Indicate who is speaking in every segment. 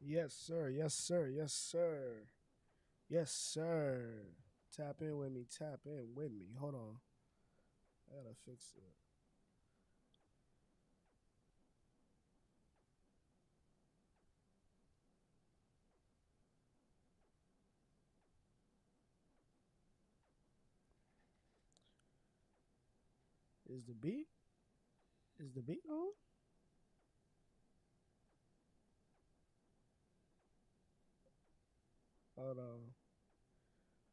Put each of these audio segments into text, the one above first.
Speaker 1: Yes, sir. Yes, sir. Yes, sir. Yes, sir. Tap in with me. Tap in with me. Hold on. I gotta fix it. Is the beat? Is the beat on? Hold on.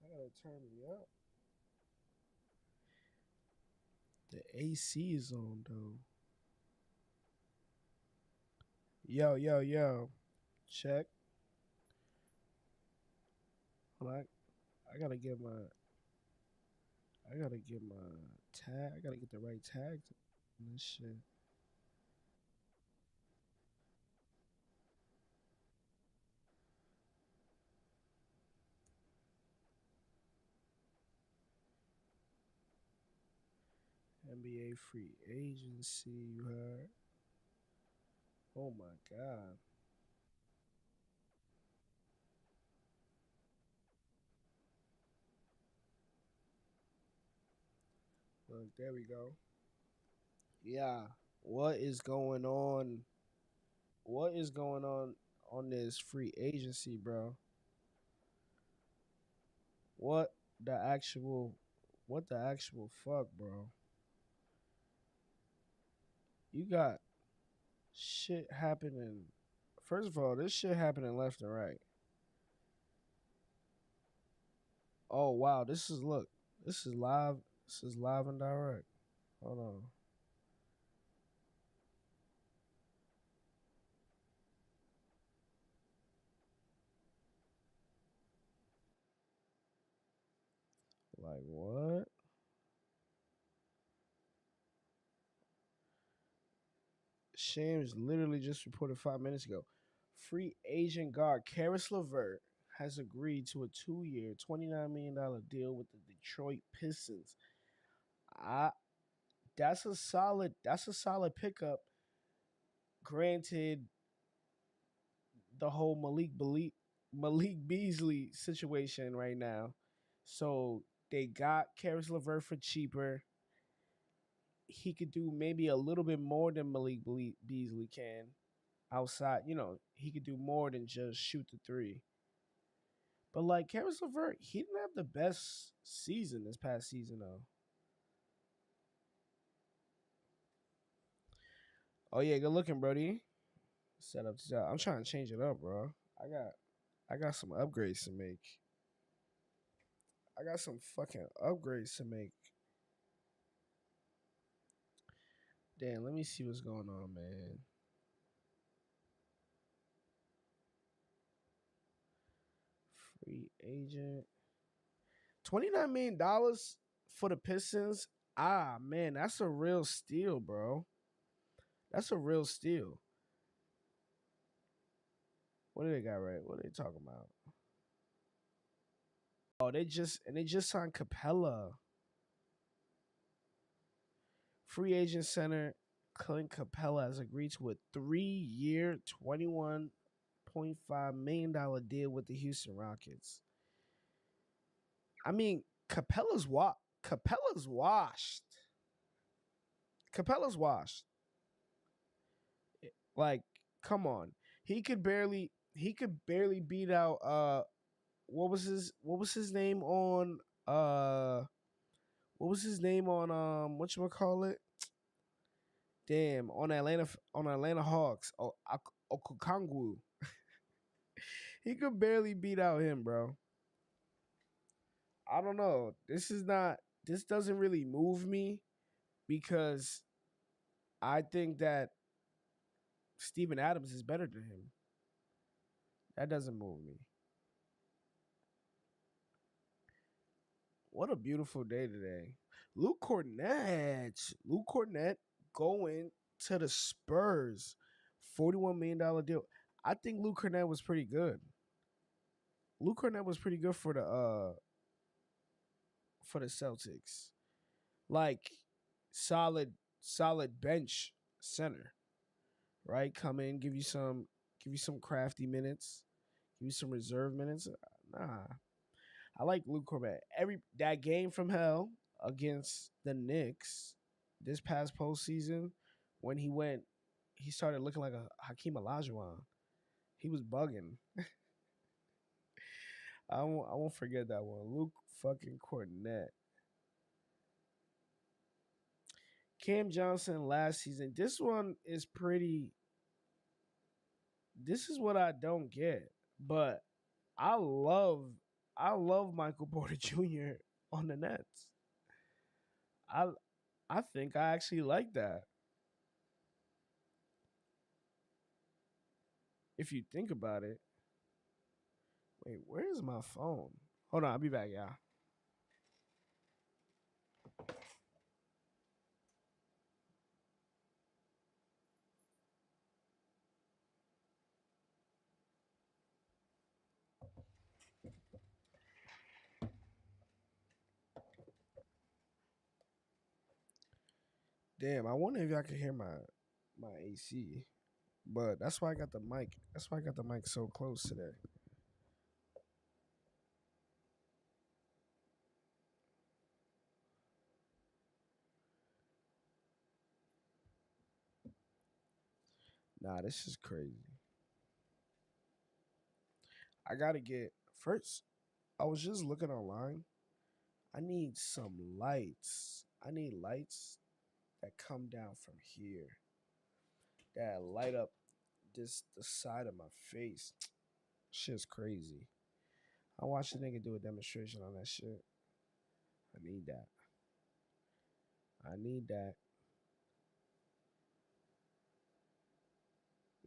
Speaker 1: I gotta turn me up. The AC is on though. Yo, yo, yo. Check. Hold on. I gotta get my. I gotta get my tag. I gotta get the right tags on this shit. NBA free agency. You heard? Oh my god. Look, there we go. Yeah. What is going on? What is going on this free agency, bro? What the actual what the actual fuck, bro? You got shit happening. First of all, this shit happening left and right. Oh wow, this is look. This is live. This is live and direct. Hold on. Like what? Shams literally just reported 5 minutes ago. Free agent guard Karis LeVert has agreed to a 2-year, $29 million deal with the Detroit Pistons. I that's a solid pickup. Granted, the whole Malik Beasley situation right now. So they got Karis LeVert for cheaper. He could do maybe a little bit more than Beasley can outside. He could do more than just shoot the three. But like Karis LeVert, he didn't have the best season this past season though. Oh yeah, good looking, Brody. Set up to I'm trying to change it up, bro. I got I got some upgrades to make. I got some fucking upgrades to make. Damn, let me see what's going on, man. Free agent. $29 million for the Pistons. Ah, man, that's a real steal, bro. That's a real steal. What do they got right? What are they talking about? Oh, they just signed Capella. Free agent center Clint Capella has agreed to a 3-year, $21.5 million deal with the Houston Rockets. I mean, Capella's washed. Capella's washed. Like, come on. He could barely beat out what was his name on whatchamacallit? Damn, on Atlanta Hawks. Oh, Okongwu. He could barely beat out him, bro. I don't know. This doesn't really move me because I think that Steven Adams is better than him. That doesn't move me. What a beautiful day today. Luke Cornett going to the Spurs. $41 million deal. I think Luke Cornett was pretty good. Luke Cornett was pretty good for the Celtics. Like solid bench center, right? Come in, give you some give you some crafty minutes, give you some reserve minutes. Nah, I like Luke Corbett. That game from hell against the Knicks this past postseason, when he started looking like a Hakeem Olajuwon. He was bugging. I won't forget that one. Luke fucking Cornett. Cam Johnson last season. This one is pretty. This is what I don't get, but I love I love Michael Porter Jr. on the Nets. I I think I actually like that. If you think about it. Wait, where is my phone? Hold on, I'll be back, y'all. Damn, I wonder if y'all can hear my AC. But that's why I got the mic. That's why I got the mic so close today. Nah, this is crazy. I gotta get first. I was just looking online. I need some lights. I need lights that come down from here that light up the side of my face. Shit's crazy. I watched a nigga do a demonstration on that shit. I need that. I need that.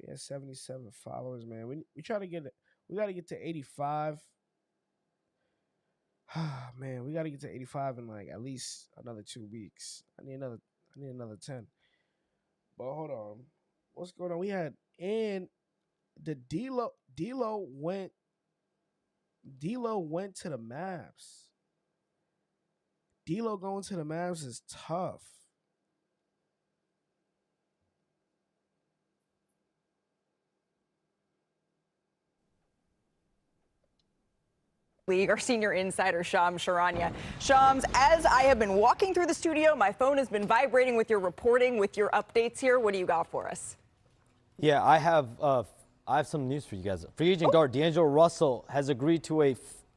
Speaker 1: We had 77 followers, man. We try to get it. We got to get to 85. Man, we got to get to 85 in like at least another 2 weeks. I need another 10. But hold on. What's going on? We had and the D'Lo went to the Mavs. D'Lo going to the Mavs is tough.
Speaker 2: League, our senior insider, Shams Charania. Shams, as I have been walking through the studio, my phone has been vibrating with your reporting, with your updates here. What do you got for us?
Speaker 3: Yeah, I have some news for you guys. Free agent guard D'Angelo Russell has agreed to a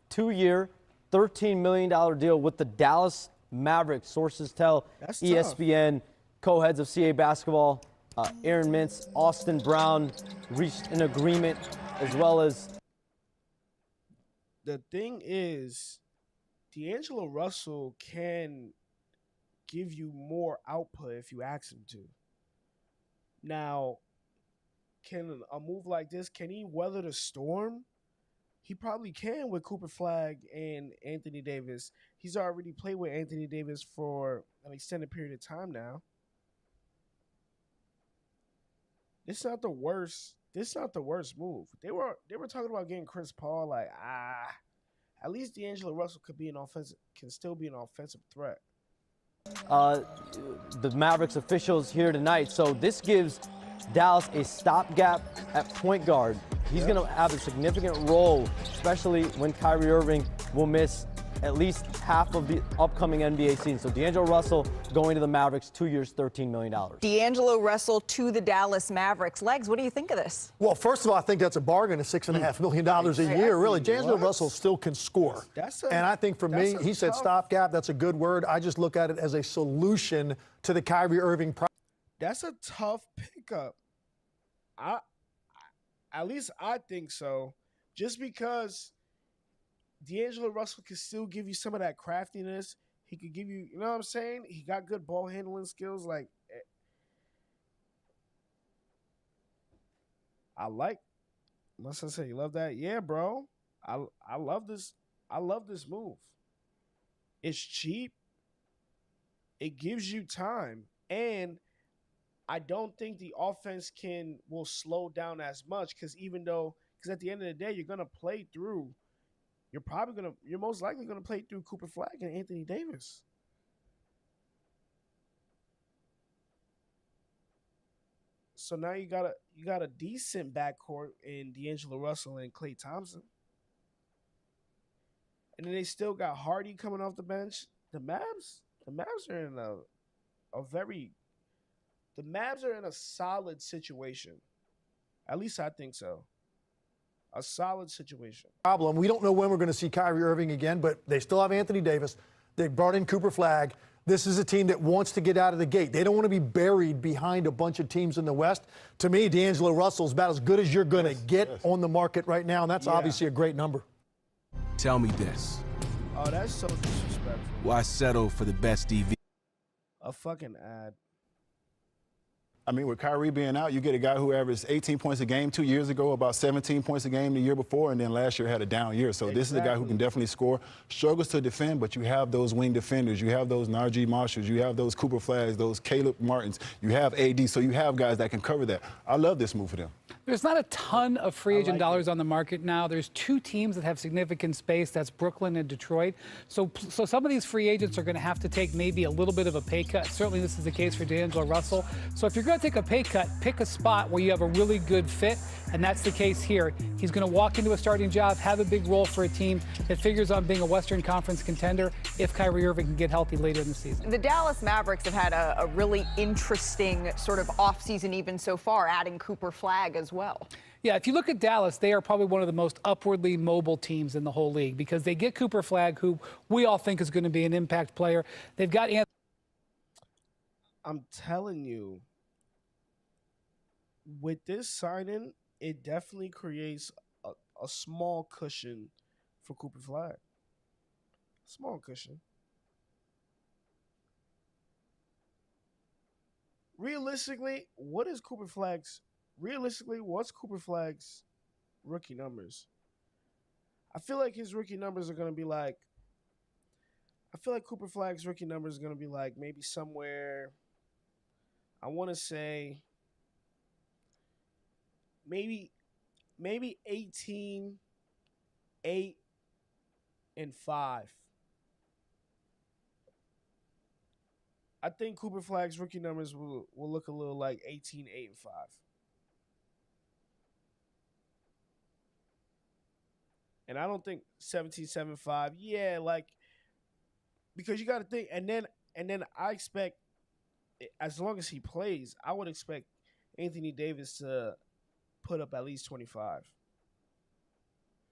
Speaker 3: 2-year, $13 million deal with the Dallas Mavericks. Sources tell
Speaker 1: That's
Speaker 3: ESPN.
Speaker 1: Tough.
Speaker 3: Co-heads of CA Basketball, Aaron Mintz, Austin Brown, reached an agreement, as well as.
Speaker 1: The thing is, D'Angelo Russell can give you more output if you ask him to. Now, can a move like this, can he weather the storm? He probably can with Cooper Flagg and Anthony Davis. He's already played with Anthony Davis for an extended period of time now. This is not the worst. This is not the worst move. They were talking about getting Chris Paul. Like, at least D'Angelo Russell can still be an offensive threat.
Speaker 3: The Mavericks officials here tonight. So this gives Dallas a stopgap at point guard. He's going to have a significant role, especially when Kyrie Irving will miss at least half of the upcoming NBA season. So D'Angelo Russell going to the Mavericks, 2 years, $13 million.
Speaker 2: D'Angelo Russell to the Dallas Mavericks. Legs, what do you think of this?
Speaker 4: Well, first of all, I think that's a bargain of $6.5 million a year. Really, D'Angelo Russell still can score. And I think for me, he said stopgap. That's a good word. I just look at it as a solution to the Kyrie Irving problem.
Speaker 1: That's a tough pickup. At least I think so. Just because D'Angelo Russell can still give you some of that craftiness. He could give you, you know what I'm saying? He got good ball handling skills. Like, I like. My son said, "You love that?" Yeah, bro. I love this. I love this move. It's cheap. It gives you time, and I don't think the offense will slow down as much because at the end of the day, you're gonna play through. You're most likely gonna play through Cooper Flagg and Anthony Davis. So now you got a decent backcourt in D'Angelo Russell and Klay Thompson. And then they still got Hardy coming off the bench. The Mavs are in a very the Mavs are in a solid situation. At least I think so. A solid situation.
Speaker 4: Problem. We don't know when we're going to see Kyrie Irving again, but they still have Anthony Davis. They brought in Cooper Flagg. This is a team that wants to get out of the gate. They don't want to be buried behind a bunch of teams in the West. To me, D'Angelo Russell's about as good as you're going to get on the market right now, and that's obviously a great number.
Speaker 5: Tell me this.
Speaker 1: Oh, that's so disrespectful.
Speaker 5: Why settle for the best DV?
Speaker 1: A fucking ad.
Speaker 6: I mean, with Kyrie being out, you get a guy who averaged 18 points a game 2 years ago, about 17 points a game the year before, and then last year had a down year. So This is a guy who can definitely score, struggles to defend, but you have those wing defenders. You have those Najee Marshalls. You have those Cooper Flaggs, those Caleb Martins. You have AD, so you have guys that can cover that. I love this move for them.
Speaker 7: There's not a ton of free agent dollars on the market now. There's two teams that have significant space. That's Brooklyn and Detroit. So some of these free agents are going to have to take maybe a little bit of a pay cut. Certainly this is the case for D'Angelo Russell. So if you're going to take a pay cut, pick a spot where you have a really good fit, and that's the case here. He's going to walk into a starting job, have a big role for a team that figures on being a Western Conference contender if Kyrie Irving can get healthy later in the season.
Speaker 2: The Dallas Mavericks have had a really interesting sort of offseason even so far, adding Cooper Flagg as well.
Speaker 7: Yeah, if you look at Dallas, they are probably one of the most upwardly mobile teams in the whole league because they get Cooper Flagg, who we all think is going to be an impact player. They've got Anthony.
Speaker 1: I'm telling you, with this signing, it definitely creates a small cushion for Cooper Flagg. Small cushion. Realistically, what's Cooper Flagg's rookie numbers? I feel like his rookie numbers are going to be like, Cooper Flagg's rookie numbers are going to be like maybe somewhere, I want to say, maybe 18, 8, and 5. I think Cooper Flagg's rookie numbers will look a little like 18, 8, and 5. And I don't think 17, 7, 5. Yeah, like, because you got to think, and then I expect, as long as he plays, I would expect Anthony Davis to put up at least 25.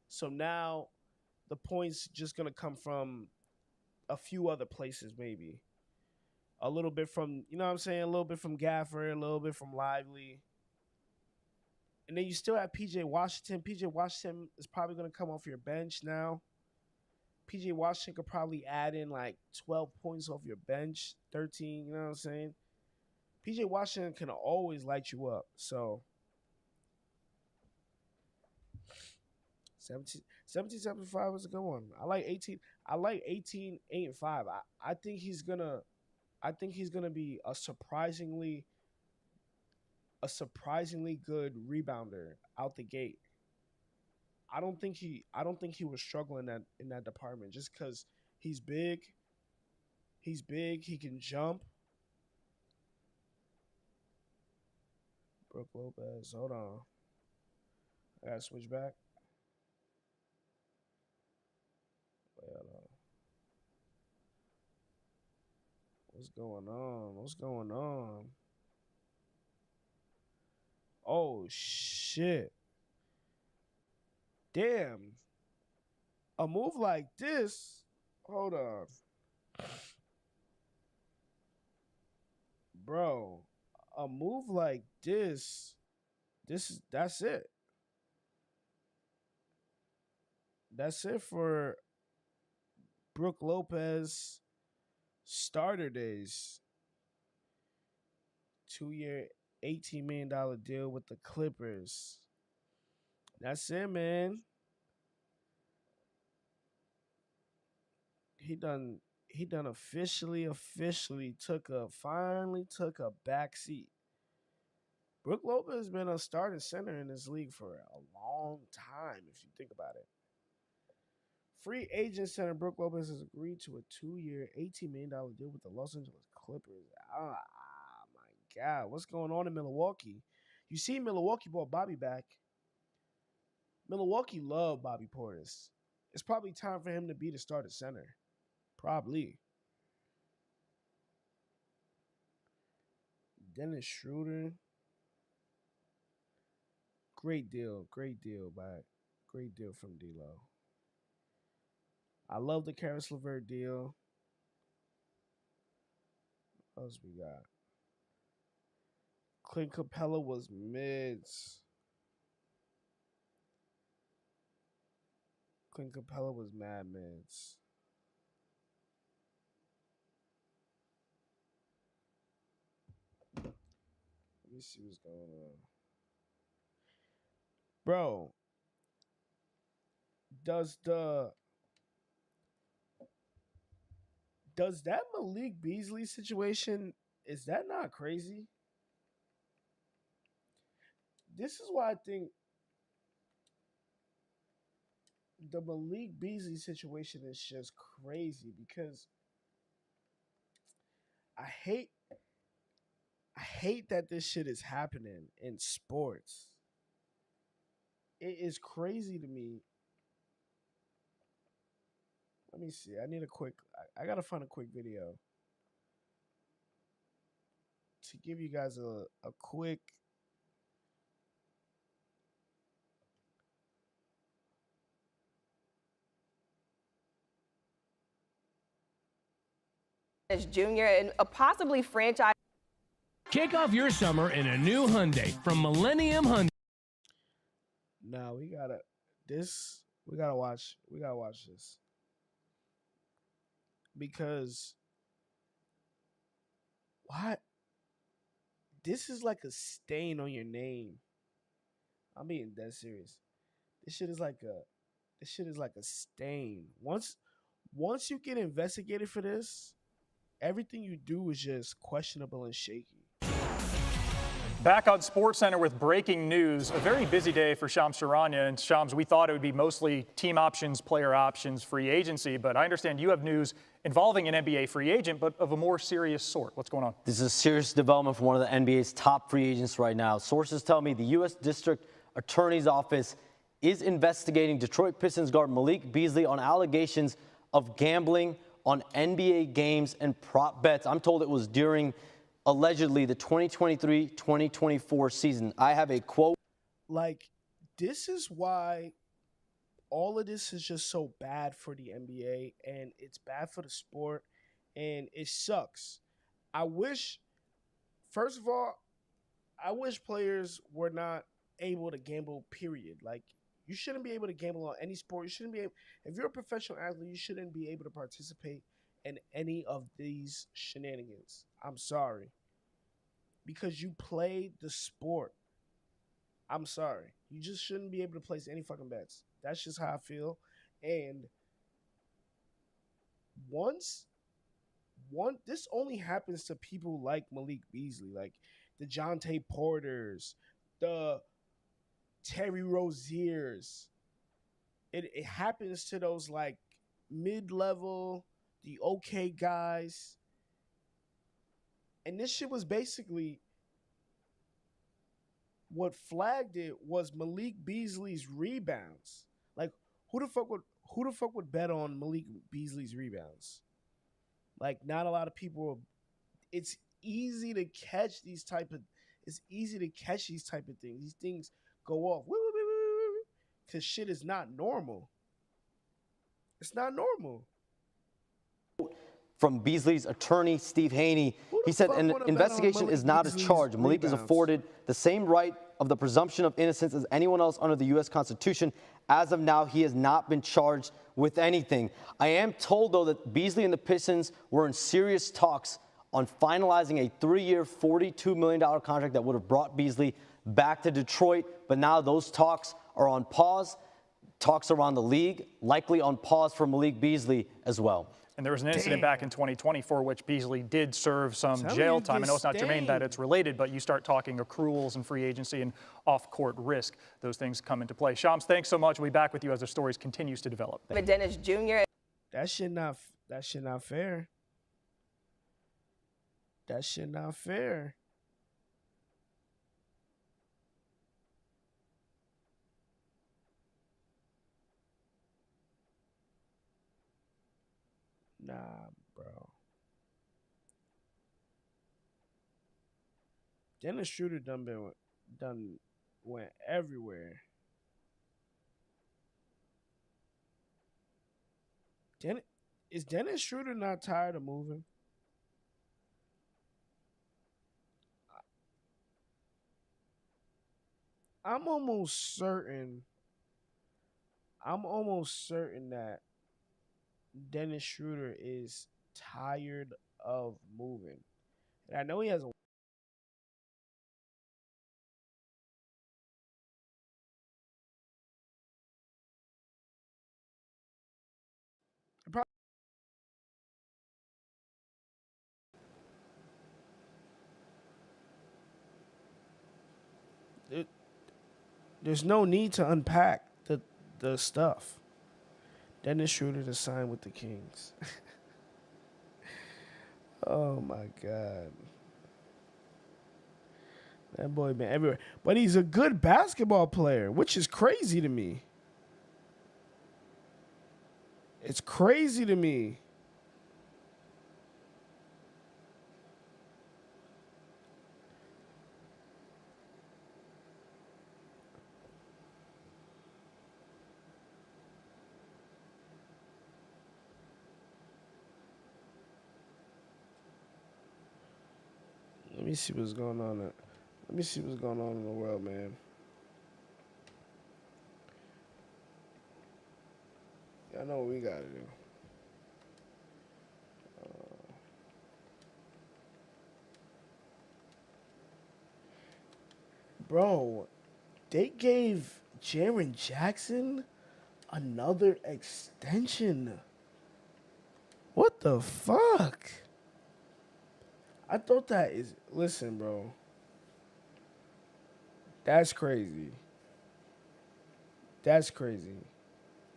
Speaker 1: So now the points just going to come from a few other places, maybe. A little bit from, you know what I'm saying? A little bit from Gafford, a little bit from Lively. And then you still have P.J. Washington. P.J. Washington is probably going to come off your bench now. P.J. Washington could probably add in like 12 points off your bench, 13, you know what I'm saying? P.J. Washington can always light you up. So 17-75 was a good one. I like 18. I like 18, 8, and 5. I think he's gonna be a surprisingly good rebounder out the gate. I don't think he was struggling in that department just because he's big. He can jump. Brook Lopez, hold on. I gotta switch back. What's going on? Oh, shit. Damn. A move like this. Hold on. Bro, a move like this. That's it. That's it for Brook Lopez starter days. 2-year, $18 million deal with the Clippers. That's it, man. He done officially finally took a back seat. Brook Lopez has been a starting center in this league for a long time, if you think about it. Free agent center Brook Lopez has agreed to a 2-year, $18 million deal with the Los Angeles Clippers. Ah, my God. What's going on in Milwaukee? You see Milwaukee brought Bobby back. Milwaukee loved Bobby Portis. It's probably time for him to be the starting center. Probably. Dennis Schroeder. Great deal from D'Lo. I love the Karis LeVert deal. What else we got? Clint Capella was mids. Clint Capella was mad mids. Let me see what's going on. Bro, does that Malik Beasley situation, is that not crazy? This is why I think the Malik Beasley situation is just crazy, because I hate that this shit is happening in sports. It is crazy to me. Let me see. I gotta find a quick video to give you guys a quick.
Speaker 8: Jr. and a possibly franchise.
Speaker 9: Kick off your summer in a new Hyundai from Millennium Hyundai.
Speaker 1: Now we gotta watch this, because what? This is like a stain on your name. I'm being dead serious. This shit is like a stain. Once you get investigated for this, everything you do is just questionable and shaky.
Speaker 10: Back on SportsCenter with breaking news. A very busy day for Shams Charania. And Shams, we thought it would be mostly team options, player options, free agency. But I understand you have news involving an NBA free agent, but of a more serious sort. What's going on?
Speaker 3: This is a serious development for one of the NBA's top free agents right now. Sources tell me the U.S. District Attorney's Office is investigating Detroit Pistons guard Malik Beasley on allegations of gambling on NBA games and prop bets. I'm told it was during, allegedly, the 2023-2024 season. I have a quote.
Speaker 1: Like, this is why all of this is just so bad for the NBA, and it's bad for the sport, and it sucks. First of all, I wish players were not able to gamble, period. Like, you shouldn't be able to gamble on any sport. You shouldn't be able, if you're a professional athlete, you shouldn't be able to participate in any of these shenanigans. I'm sorry. Because you played the sport. I'm sorry. You just shouldn't be able to place any fucking bets. That's just how I feel. And this only happens to people like Malik Beasley, like the Jonte Porters, the Terry Roziers. It happens to those like mid-level, the okay guys. And this shit was basically, what flagged it was Malik Beasley's rebounds. Like, who the fuck would bet on Malik Beasley's rebounds? Like, not a lot of people. It's easy to catch these type of things. These things go off because shit is not normal. It's not normal.
Speaker 3: From Beasley's attorney, Steve Haney, he said an investigation is not a charge. Malik is afforded the same right of the presumption of innocence as anyone else under the U.S. Constitution. As of now, he has not been charged with anything. I am told, though, that Beasley and the Pistons were in serious talks on finalizing a 3-year, $42 million contract that would have brought Beasley back to Detroit. But now those talks are on pause. Talks around the league, likely on pause for Malik Beasley as well.
Speaker 10: And there was an incident back in 2020 for which Beasley did serve some jail time. I know it's not germane that it's related, but you start talking accruals and free agency and off-court risk. Those things come into play. Shams, thanks so much. We'll be back with you as the stories continues to develop.
Speaker 8: Dennis Jr.
Speaker 1: That shit not fair. That shit not fair. Nah, bro. Dennis Schroeder done went everywhere. Is Dennis Schroeder not tired of moving? I'm almost certain. I'm almost certain that Dennis Schroeder is tired of moving. And I know he has a there's no need to unpack the stuff. Dennis Schroeder to sign with the Kings. Oh my God. That boy been everywhere. But he's a good basketball player, which is crazy to me. It's crazy to me. Let me see what's going on. Let me see what's going on in the world, man. I know what we gotta do. Bro, they gave Jaren Jackson another extension. What the fuck? I thought that is... Listen, bro. That's crazy. That's crazy.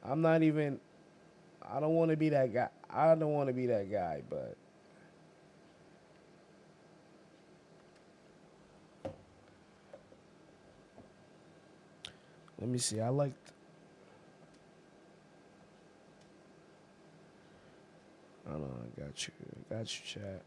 Speaker 1: I'm not even... I don't want to be that guy. I don't want to be that guy, but... Let me see. I liked... Hold on. I got you. I got you, chat.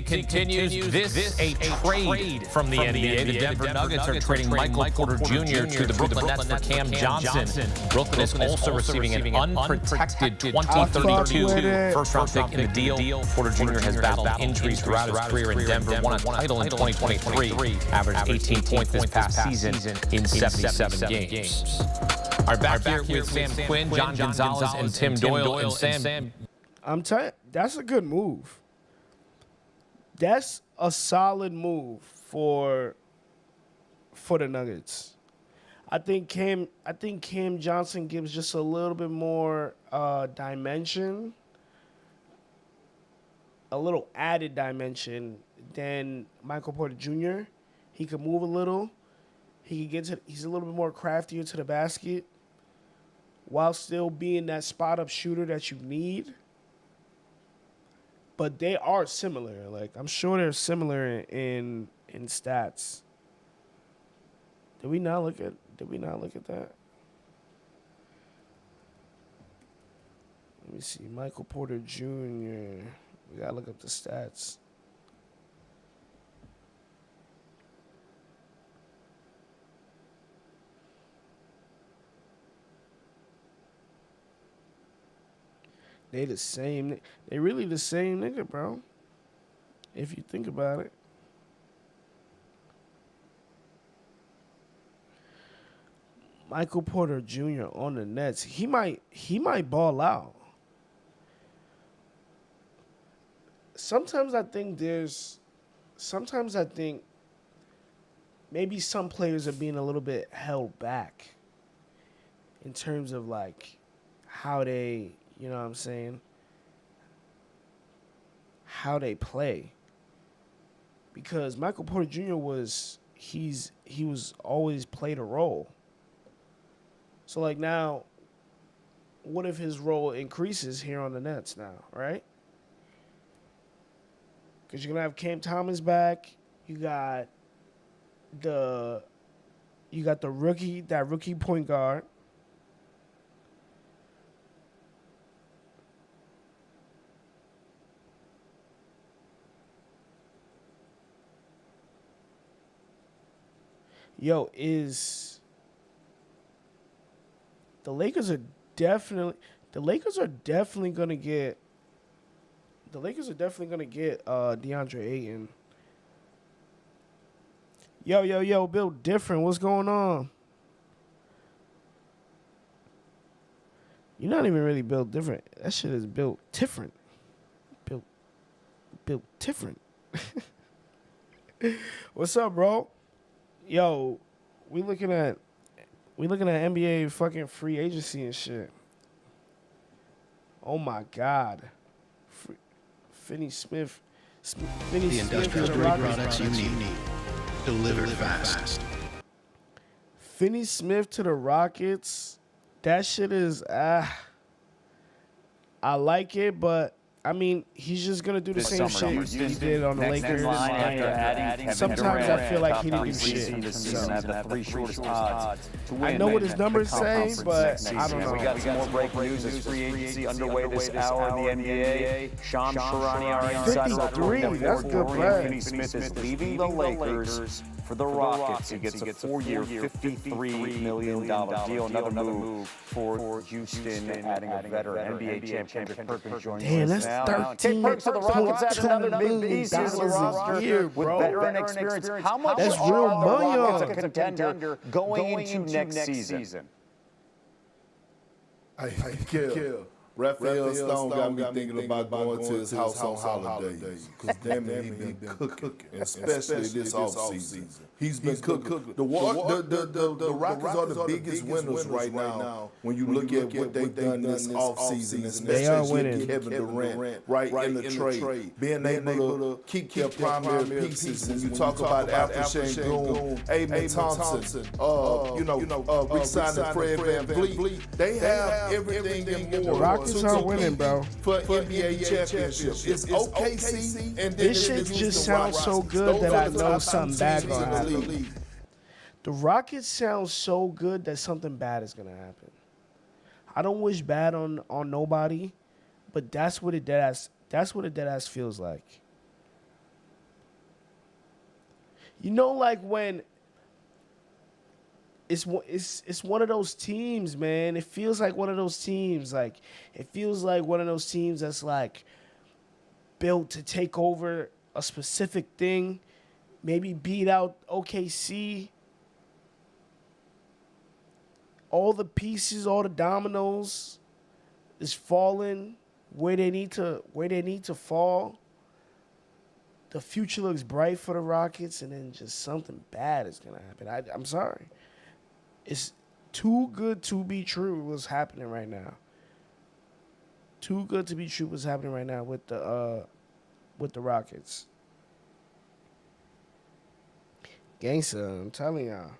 Speaker 11: Continues. This a trade from the NBA. The Denver Nuggets are trading Michael Porter Jr. to the Brooklyn Nets for Cam Johnson. Brooklyn is also receiving an unprotected 2032 first-round pick in the deal. Porter Jr. has battled injuries throughout his career in Denver, won a title in 2023, averaged 18 points this past season in 77 games. Our back here with Sam Quinn, John Gonzalez, and Tim Doyle. And Sam,
Speaker 1: I'm telling you, that's a good move. That's a solid move for the Nuggets. I think Cam Johnson gives just a little bit more dimension, a little added dimension than Michael Porter Jr. He can move a little. He's a little bit more craftier to the basket while still being that spot-up shooter that you need. But they are similar. Like, I'm sure they're similar in stats. Did we not look at that? Let me see. Michael Porter Jr. We gotta look up the stats. They the same. They really the same nigga, bro. If you think about it. Michael Porter Jr. on the Nets. He might ball out. Sometimes I think maybe some players are being a little bit held back in terms of like how they, you know what I'm saying, how they play. Because Michael Porter Jr. he was always played a role. So like now, what if his role increases here on the Nets now, right? Because you're gonna have Cam Thomas back. You got the rookie point guard. Yo, the Lakers are definitely gonna get DeAndre Ayton. Yo, built different. What's going on? You're not even really built different. That shit is built different. Built different. What's up, bro? Yo, we looking at NBA fucking free agency and shit. Oh my God. Finney Smith.
Speaker 12: The industrial grade products you need. Delivered fast.
Speaker 1: Finney Smith to the Rockets. That shit is I like it, but I mean, he's just gonna do the same shit he did on the Lakers. Sometimes I feel like he didn't do shit. So. I know what his numbers say, but I don't know.
Speaker 13: We got some more breaking news as free agency underway this hour in the NBA. Shams Charania, our insider, reporting that Dorian Finney-Smith is leaving the Lakers for the Rockets. He gets a 4-year, $53 million deal. Another move for Houston, adding a veteran NBA champion. Perkins joins us now. Ted Perkins of the Rockets adds another big piece to the roster with veteran experience. How much are the Rockets a contender going into next season?
Speaker 14: Kill. Raphael Stone got me thinking about going to his house on holidays. Because damn it, he been cooking, especially this offseason. He's been cooking. The Rockets are the biggest winners right now when you look at what they've done this offseason, especially Kevin Durant right in the trade. Being able to keep their primary pieces. When you talk about After Şengün, Amen Thompson, re-signing Fred VanVleet, they have everything and more.
Speaker 1: Rockets are winning, bro.
Speaker 14: For NBA championship. It's OKC and
Speaker 1: this shit just sounds so good that I know something bad gonna happen. The Rockets sound so good that something bad is gonna happen. I don't wish bad on nobody, but that's what a dead ass feels like. You know, like when it's one of those teams, man. It feels like one of those teams. Like it feels like one of those teams that's like built to take over a specific thing, maybe beat out OKC. All the pieces, all the dominoes is falling where they need to fall. The future looks bright for the Rockets, and then just something bad is gonna happen. I'm sorry. It's too good to be true what's happening right now. Too good to be true what's happening right now with the Rockets. Gangsta, I'm telling y'all.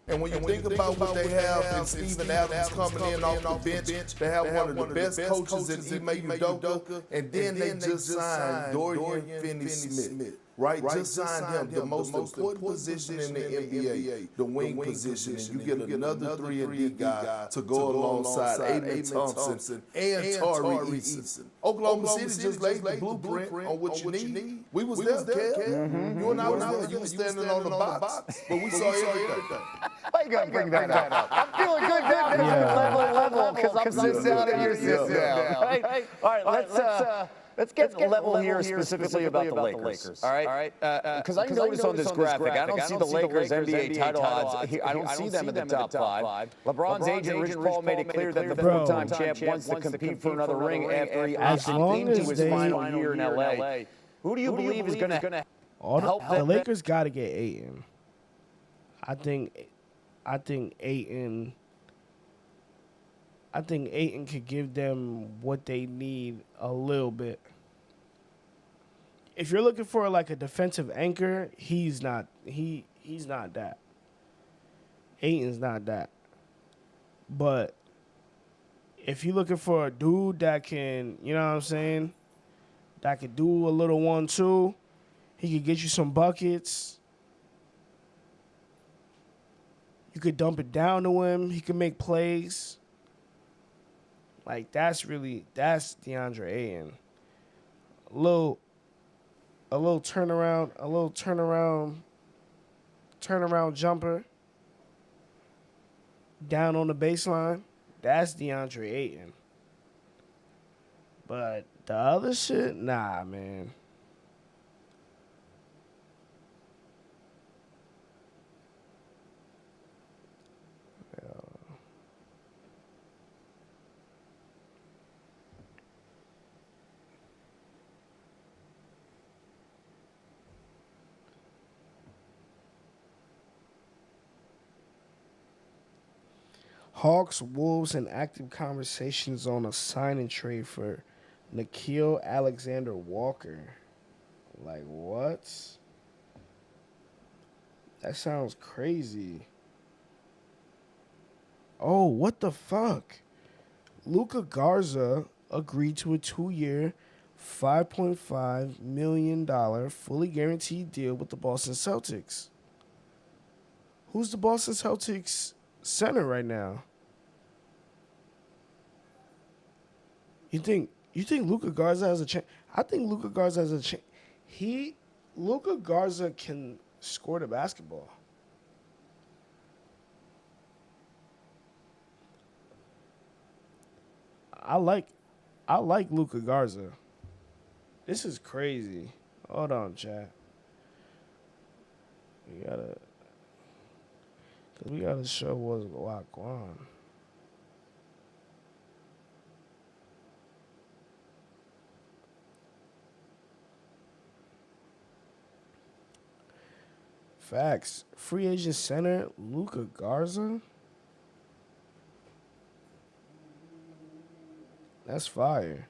Speaker 14: And when you think about what they have and Steven Adams coming in off the bench, they have one of the best coaches in Ime Udoka, and then they just signed Dorian Finney-Smith. Right, just signed him, the most important position in the NBA, the wing position, and you get another 3-and-D guy to go alongside Amen Thompson and Tari Eason. Oklahoma City just laid the blueprint on what you need. We was there, Kev. You and I was there. You were standing on the box, but we saw everything.
Speaker 13: Why you gotta bring that up? I'm feeling good level, because I'm sitting down in your sit down. All right, let's get level here specifically about the Lakers. All right? Because I noticed on this graphic, I don't see the Lakers NBA title odds. I don't see them in the top 5. LeBron's agent, Rich Paul, made it clear that the four-time champ wants to compete for another ring after he opted into his final year in LA. Who do you believe is going to help them?
Speaker 1: The Lakers got to get Ayton. I think Ayton could give them what they need a little bit. If you're looking for like a defensive anchor, he's not that. Ayton's not that. But if you're looking for a dude that can, you know what I'm saying, that could do a little 1-2, he could get you some buckets. You could dump it down to him. He could make plays. Like, that's DeAndre Ayton. A a little turnaround jumper down on the baseline. That's DeAndre Ayton. But the other shit, nah, man. Hawks, Wolves, and active conversations on a sign and trade for Nickeil Alexander-Walker. Like, what? That sounds crazy. Oh, what the fuck? Luka Garza agreed to a 2-year, $5.5 million fully guaranteed deal with the Boston Celtics. Who's the Boston Celtics center right now? You think Luka Garza has a chance? I think Luka Garza has a chance. Luka Garza can score the basketball. I like Luka Garza. This is crazy. Hold on, chat. We gotta show what's going on. Facts. Free agent center Luka Garza. That's fire.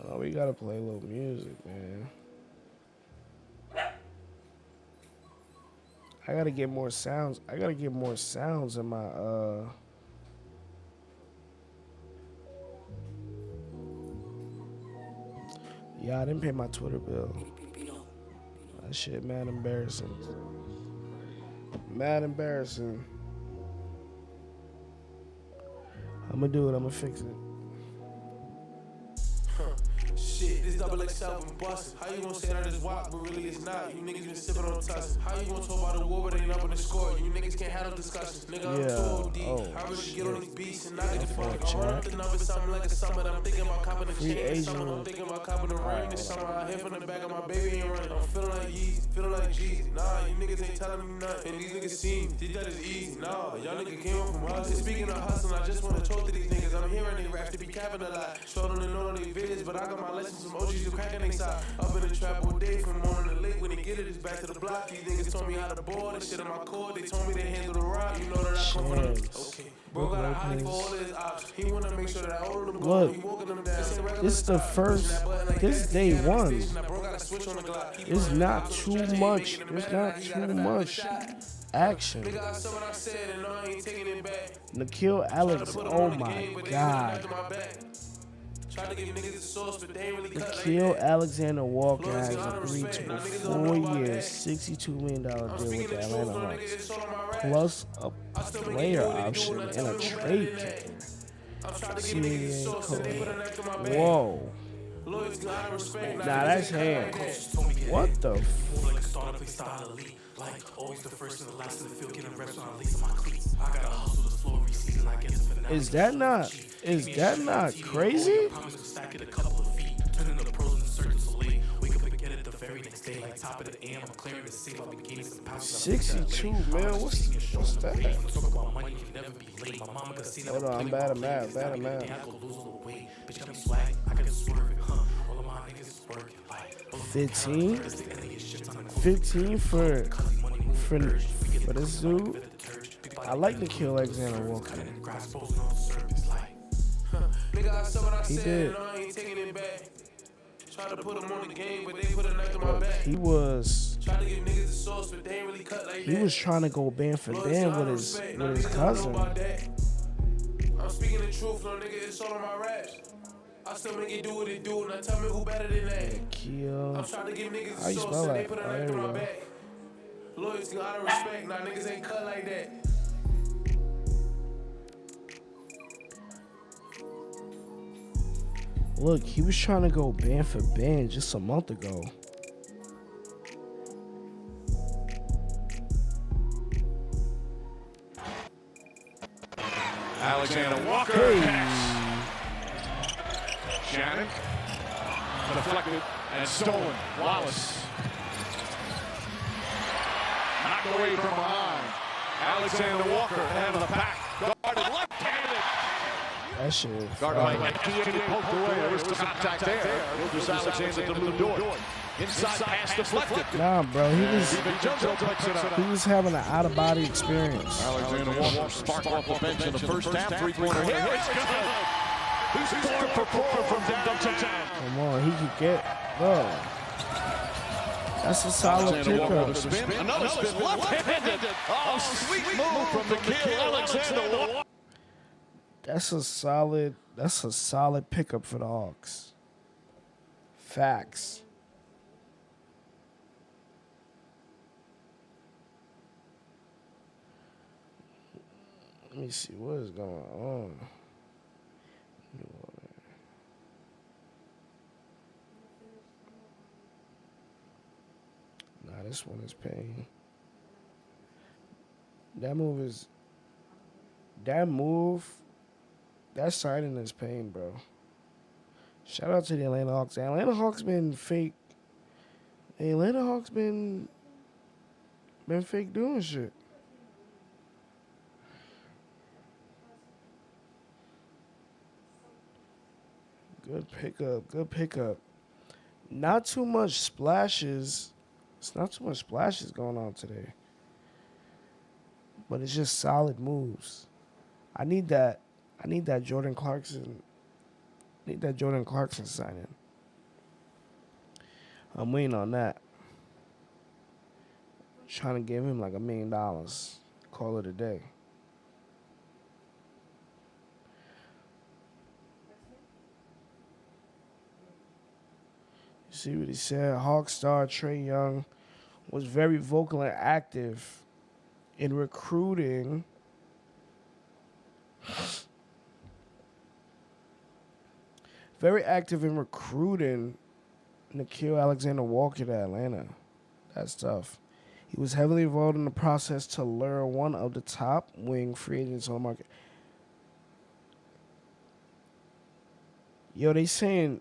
Speaker 1: Oh, we gotta play a little music, man. I gotta get more sounds. I gotta get more sounds in my Yeah, I didn't pay my Twitter bill. That shit mad embarrassing. Mad embarrassing. I'm gonna do it. I'm gonna fix it.
Speaker 15: Shit, this double XL and bustin'. How you gonna say that it's walk, but really it's not? You niggas been sippin' on tussin'. How you gonna talk about the war, but ain't up on the score? You niggas can't handle discussions. Nigga, I'm too OD. I really get on these beats and I get the fuck. I run up the numbers, something like a summer. I'm thinking about copping the chain this summer. I'm thinking about copping the ring this summer. I hit from the back of my baby ain't running. I'm feeling like Yeezy, feeling like Jeezy. Nah, you niggas ain't telling me nothing. And these niggas see me, think that is easy. Nah, y'all niggas came up from hustling. Speaking of hustling, I just wanna talk to these niggas. I'm hearing they raps, they be capping a lot. Showing them on their videos, but I got my lessons from OGs who cracking they side. Up in the trap all day from morning to late. When they get it, it's back to the block. These niggas told me how to board this shit in my core. They told me they handle the rock. You know that I come from them. Okay. Bro got a high for all his ops. He wanna make sure that all of them go. He walking them down.
Speaker 1: This is the first. This day one. It's not too much. It's not too much action. Nickeil Alex. Oh my God. Nickeil Alexander-Walker has agreed to a 4-year, $62 million deal with the Atlanta Hawks, plus a player option and a trade kicker. CAA code. Whoa. Nah, that's hand. What the
Speaker 15: Like always the first and the last in the field, getting reps on least of my cleats. I gotta hustle the floor every season. I guess
Speaker 1: Is that not crazy? 62, man. What's that? Hold on, I'm bad at math. 15 for this dude. I like Nickeil Alexander-Walker. He did. He was trying to go band for band with his cousin.
Speaker 15: I'm speaking the truth, no nigga, it's all on my raps. I still make it do what it do, now tell me who better than that. I'm trying to give niggas the sauce, so they put a knife in my back. Loyalty, out of respect, now niggas ain't cut like that.
Speaker 1: Look, he was trying to go band for band just a month ago.
Speaker 16: Alexander Walker. Pass. Shannon. Deflected and stolen. Wallace. Knocked away from behind. Alexander Walker, head of the pack. Guarded left-handed.
Speaker 1: That shit.
Speaker 16: Guarded by poked away. There was contact there. Lucas Alexander to Lou Dort. Inside pass deflected.
Speaker 1: Nah, bro, he was having an out-of-body experience.
Speaker 16: Alexander Walker sparked off the bench in the first half. Three-pointer hit. It's good. He's 4 for 4 from downtown.
Speaker 1: Come on, he could get. Bro. That's a solid pickup.
Speaker 16: Another spin left-handed. Oh, sweet move from Nickeil Alexander.
Speaker 1: That's a solid pickup for the Hawks. Facts. Let me see what is going on. Nah, this one is pain. That signing is pain, bro. Shout out to the Atlanta Hawks. The Atlanta Hawks been fake. The Atlanta Hawks been fake doing shit. Good pickup. Not too much splashes. It's not too much splashes going on today. But it's just solid moves. I need that Jordan Clarkson. Signing. I'm waiting on that. Trying to give him like $1 million. Call it a day. See what he said? Hawk star Trae Young was very vocal and active in recruiting Nickeil Alexander Walker to Atlanta. That's tough. He was heavily involved in the process to lure one of the top wing free agents on the market. Yo, they saying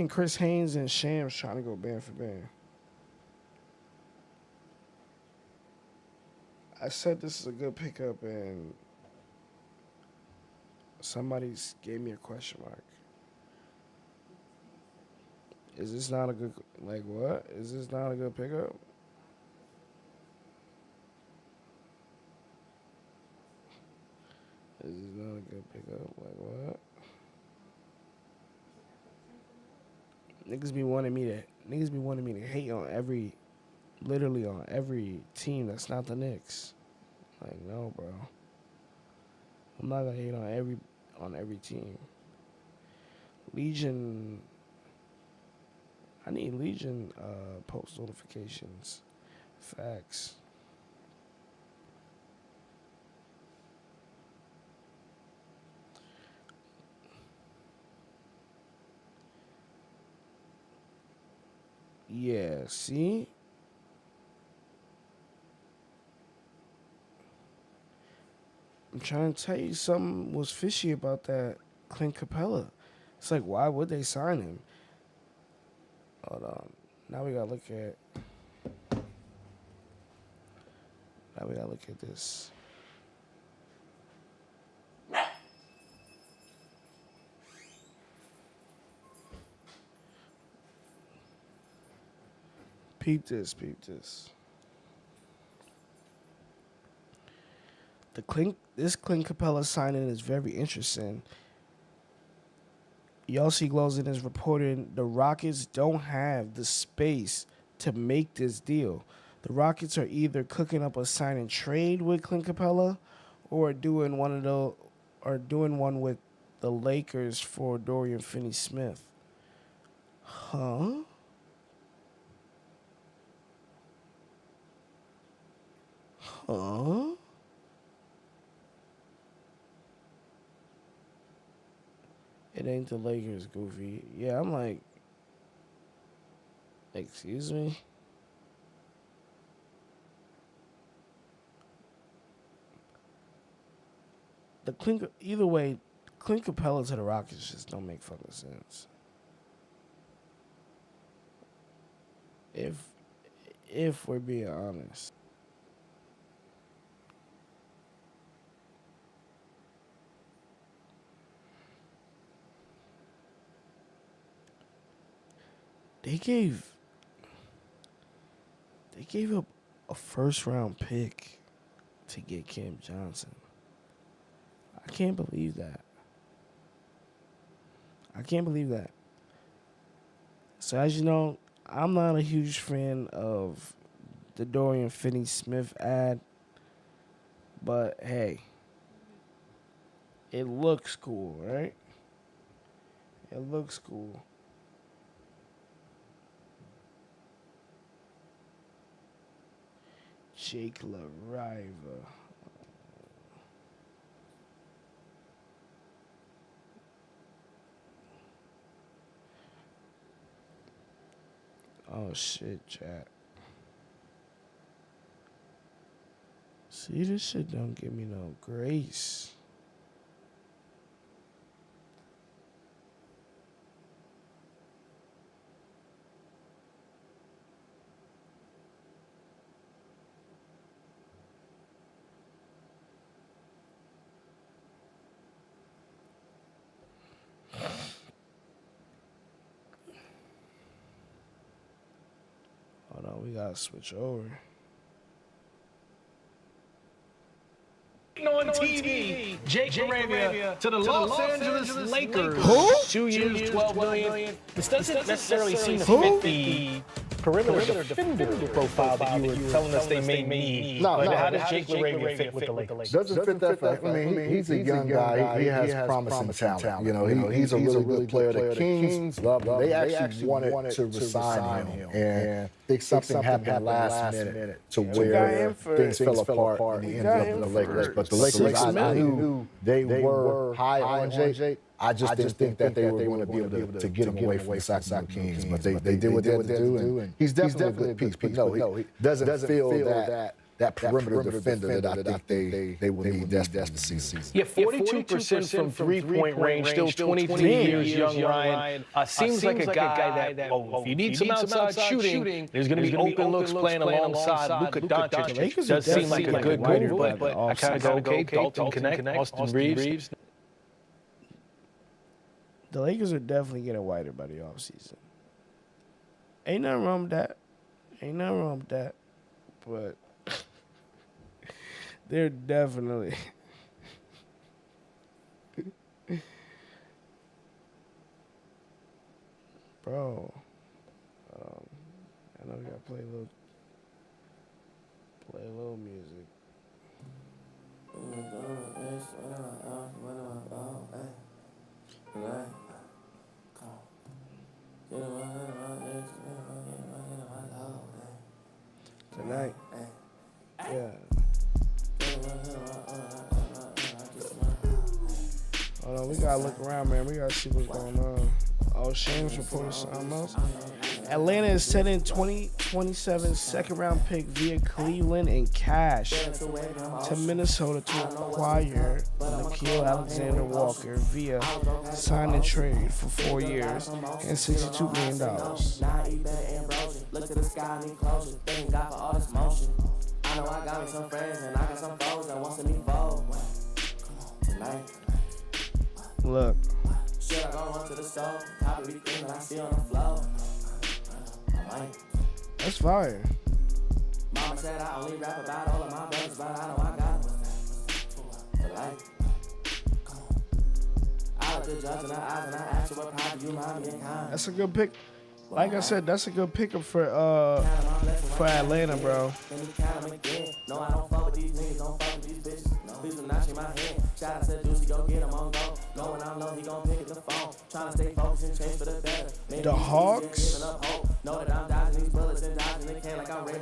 Speaker 1: Chris Haynes and Shams trying to go band for band. I said this is a good pickup, and somebody gave me a question mark. Is this not a good, like what? Is this not a good pickup? Is this not a good pickup? Like what? Niggas be wanting me to hate on literally on every team that's not the Knicks. Like, no, bro. I'm not gonna hate on every team. Legion. I need Legion post notifications. Facts. Yeah, see? I'm trying to tell you something was fishy about that Clint Capella. It's like, why would they sign him? Hold on. Now we gotta look at this. Peep this. This Clint Capella signing is very interesting. Yossi Glozin is reporting the Rockets don't have the space to make this deal. The Rockets are either cooking up a sign and trade with Clint Capella or doing one with the Lakers for Dorian Finney-Smith. Huh? Huh? It ain't the Lakers, Goofy. Yeah, I'm like, excuse me? Either way, Clint Capella to the Rockets just don't make fucking sense. If we're being honest. They gave up a first-round pick to get Cam Johnson. I can't believe that. So as you know, I'm not a huge fan of the Dorian Finney-Smith ad, but hey, it looks cool, right? It looks cool. Jake LaRiva. Oh shit, chat. See, this shit don't give me no grace. Hold on, we gotta switch over.
Speaker 9: On TV, Jake LaRavia to the Los Angeles Lakers.
Speaker 1: Who?
Speaker 9: 2 years, $12 million. This doesn't necessarily seem to fit the perimeter defender profile that you were telling us they may need.
Speaker 17: No,
Speaker 9: how does Jake LaRavia fit with the Lakers?
Speaker 17: Doesn't fit that fact. I mean, he's a young guy. He has promising talent. You know, he's a really good player. The Kings love him. They actually wanted to resign him, and I think something happened last minute to where things fell apart and he ended up in the Lakers. But the Lakers, I knew they were high on Jake. I just didn't think that they were going to be able to get him away from the Sacramento Kings. But they did what they had to do, and he's definitely a good piece. But no, he doesn't feel that perimeter defender that I think they will need desperately this season.
Speaker 9: Yeah, 42% from three-point range, still 23 years young, Ryan. Seems like a guy that, if you need some outside shooting, there's going to be open looks playing alongside Luka Doncic. Does seem like a good move, but I kind of go, okay, Dalton Connect, Austin Reeves.
Speaker 1: The Lakers are definitely getting whiter by the offseason. Ain't nothing wrong with that. But they're definitely... Bro. I know we gotta play a little music. Tonight. Yeah. Hold on, we gotta look around, man. We gotta see what's going on. Oh, Shams reported something else. Atlanta is sending 2027 second-round pick via Cleveland and cash to Minnesota to acquire Nickeil Alexander-Walker via sign and trade for 4 years and $62 million.
Speaker 18: Look to the sky and closer. Thank God for all this motion. I know I got me some friends and I got some foes that wants to be bold. Come on, tonight.
Speaker 1: Look.
Speaker 18: Should I go run to the stove? Copy everything that I see on the floor.
Speaker 1: That's fire.
Speaker 18: Mama said I only rap about all of my brothers, but I know I got it. Like, come on. I look the judge in the eyes and I ask you what pride you mind being kind.
Speaker 1: That's a good pick. Like I said, that's a good pickup for Atlanta, bro.
Speaker 18: No, I don't fuck with these niggas, don't fuck with these bitches. Please do not shake my hand. Shout out to Juicy, go get him on go. Knowing I'm low, he gon' pick up the phone. Trying to stay focused and change for the better.
Speaker 1: The Hawks.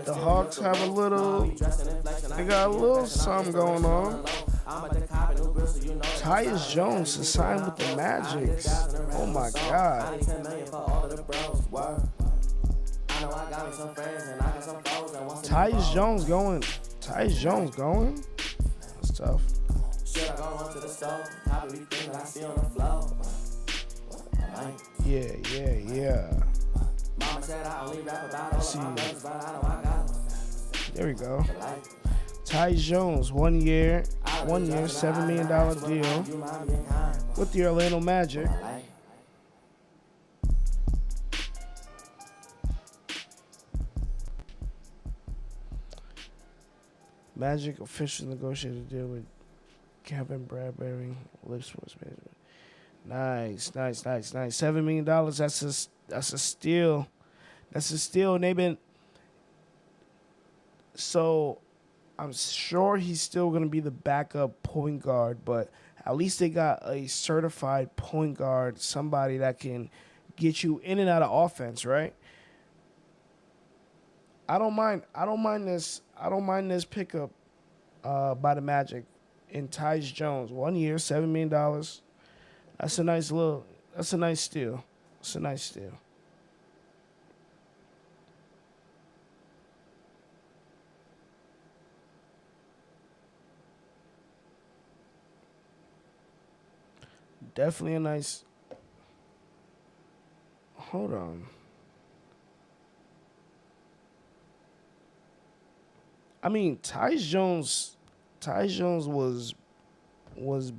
Speaker 1: The Hawks have a little. They got a little something going on. Tyus Jones to sign with the Magic. Oh my God. Tyus Jones going. Tyus Jones going? That's tough. Yeah. Let's see. There we go. Tyus Jones, 1 year, $7 million deal with the Orlando Magic. Magic officially negotiated a deal with Kevin Bradbury, Live Sports Management. Nice. $7 million. That's a steal. That's a steal. And they've been. So I'm sure he's still going to be the backup point guard, but at least they got a certified point guard, somebody that can get you in and out of offense, right? I don't mind this pickup by the Magic in Tyus Jones. 1 year, $7 million. That's a nice steal. It's a nice steal. Definitely a nice. Hold on. I mean, Tyus Jones was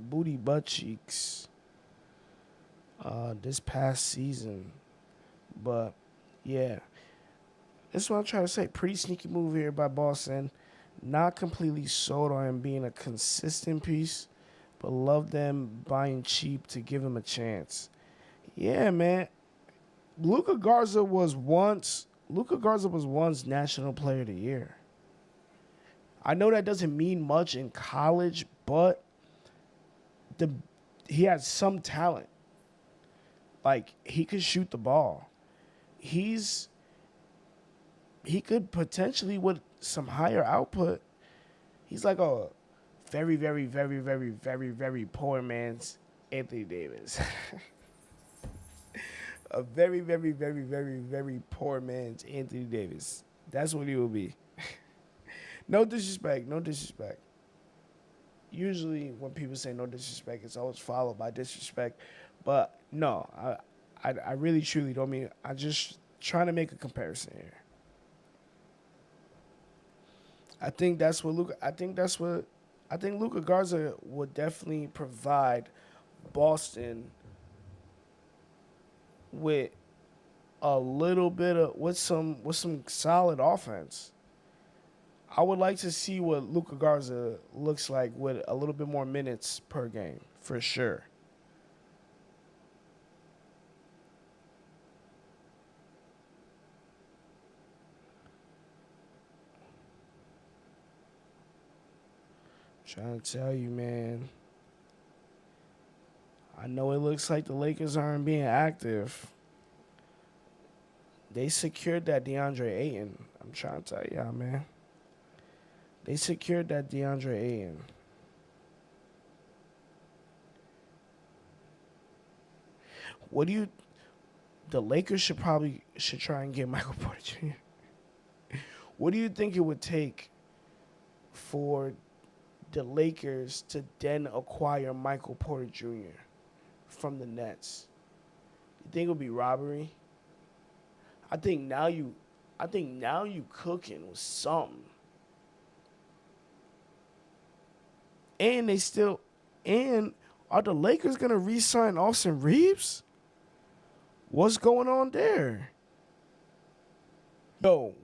Speaker 1: booty butt cheeks this past season, but yeah, that's what I'm trying to say. Pretty sneaky move here by Boston. Not completely sold on him being a consistent piece, but love them buying cheap to give him a chance. Yeah, man. Luka Garza was once National Player of the Year. I know that doesn't mean much in college, but he has some talent. Like, he could shoot the ball. He could potentially, with some higher output, he's like a very, very, very, very, very, very poor man's Anthony Davis. A very, very, very, very, very poor man's Anthony Davis. That's what he will be. No disrespect. Usually when people say no disrespect, it's always followed by disrespect. But no, I really truly don't mean it. I'm just trying to make a comparison here. I think Luka Garza would definitely provide Boston with a little bit of with some solid offense. I would like to see what Luka Garza looks like with a little bit more minutes per game, for sure. Trying to tell you, man. I know it looks like the Lakers aren't being active. They secured that Deandre Ayton. I'm trying to tell y'all, man. They secured that Deandre Ayton. The Lakers should try and get Michael Porter Jr. What do you think it would take for the Lakers to then acquire Michael Porter Jr. from the Nets? You think it would be robbery? I think now you cooking with something. And are the Lakers gonna re-sign Austin Reeves? What's going on there? Yo,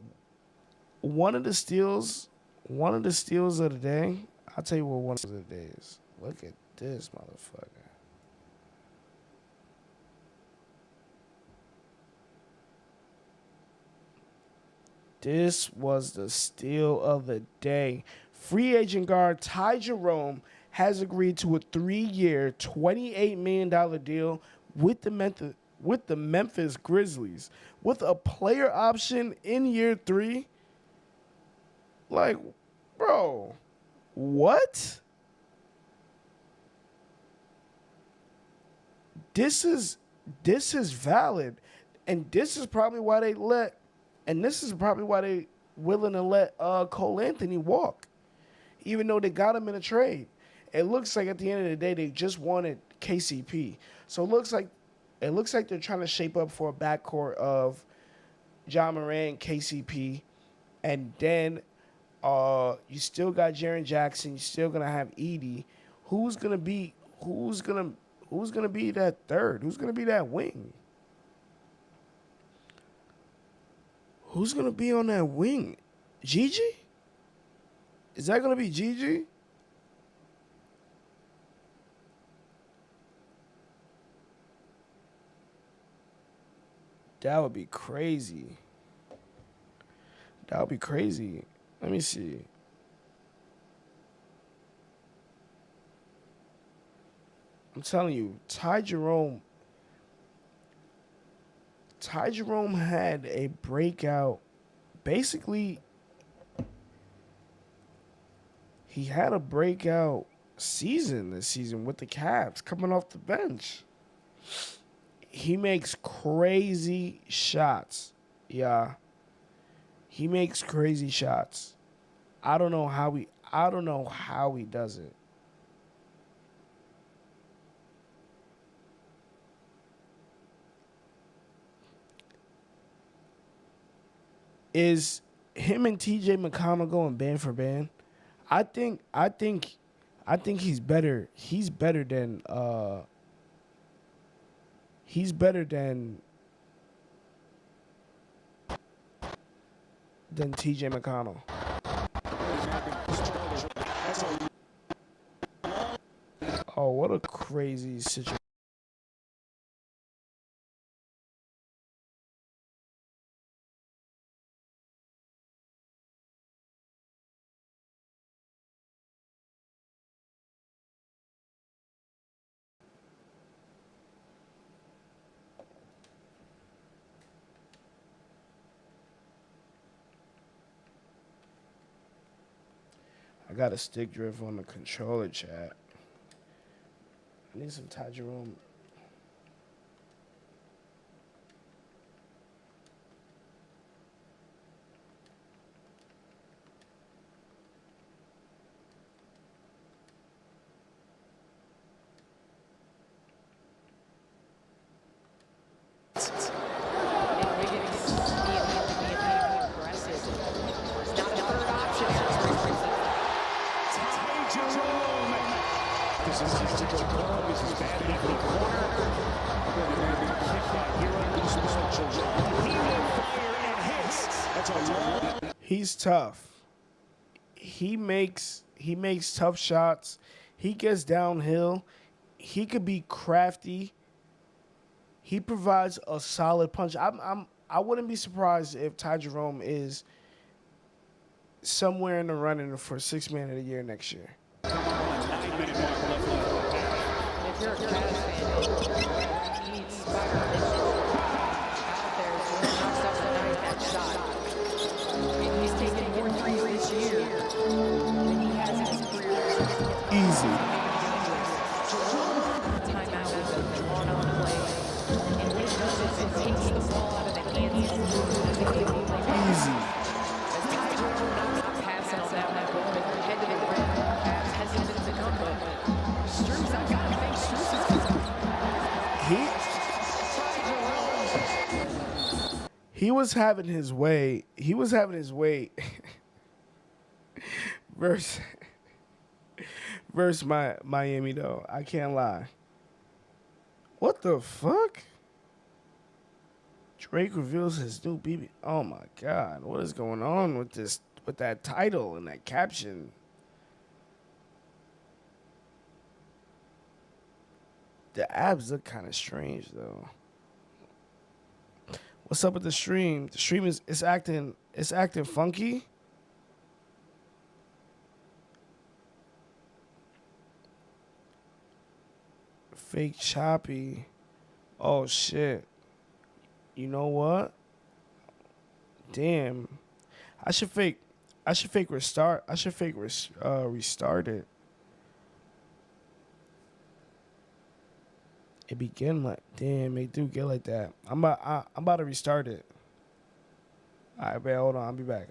Speaker 1: one of the steals of the day. I'll tell you what one of the day is. Look at this motherfucker. This was the steal of the day. Free agent guard Ty Jerome has agreed to a 3-year, $28 million deal with the Memphis Grizzlies with a player option in year 3. Like, bro, what? this is valid, and this is probably why they willing to let Cole Anthony walk, even though they got him in a trade. It looks like at the end of the day they just wanted KCP. So it looks like they're trying to shape up for a backcourt of John Morant, KCP, and then you still got Jaren Jackson. You're still gonna have Edie. Who's gonna be that third? Who's gonna be that wing? Who's gonna be on that wing? Gigi? Is that gonna be Gigi? That would be crazy. That would be crazy. Let me see. I'm telling you, Ty Jerome had a breakout. Basically, he had a breakout season this season with the Cavs coming off the bench. He makes crazy shots. Yeah. He makes crazy shots. I don't know how he does it. Is him and TJ McConnell going band for band? I think he's better. He's better than TJ McConnell. Oh, what a crazy situation. I got a stick drift on the controller chat. I need some Ty Jerome. He's tough. He makes tough shots. He gets downhill. He could be crafty. He provides a solid punch. I wouldn't be surprised if Ty Jerome is somewhere in the running for Sixth Man of the Year next year.
Speaker 2: If you're a Cavs fan, he needs Spider out there doing stuff tonight, that shot. And he's taken more threes this year than he has in his career.
Speaker 1: Easy.
Speaker 2: Timeout is a drawn-on play. And what it does is it takes the ball out of the hands of the game.
Speaker 1: Easy.
Speaker 2: As Ty Jerome not passing on that ball, but head to the ground, Cavs hesitant to come, but Strus, I gotta think Strus is
Speaker 1: He was having his way. He was having his way versus Miami, though. I can't lie. What the fuck? Drake reveals his new BB. Oh my God. What is going on with this, with that title and that caption? The abs look kind of strange, though. What's up with the stream? The stream is acting funky. Fake choppy. Oh shit. You know what? Damn. I should fake restart. I should fake restart it. It be getting like, damn, they do get like that. I'm about to restart it. All right, man, hold on. I'll be back.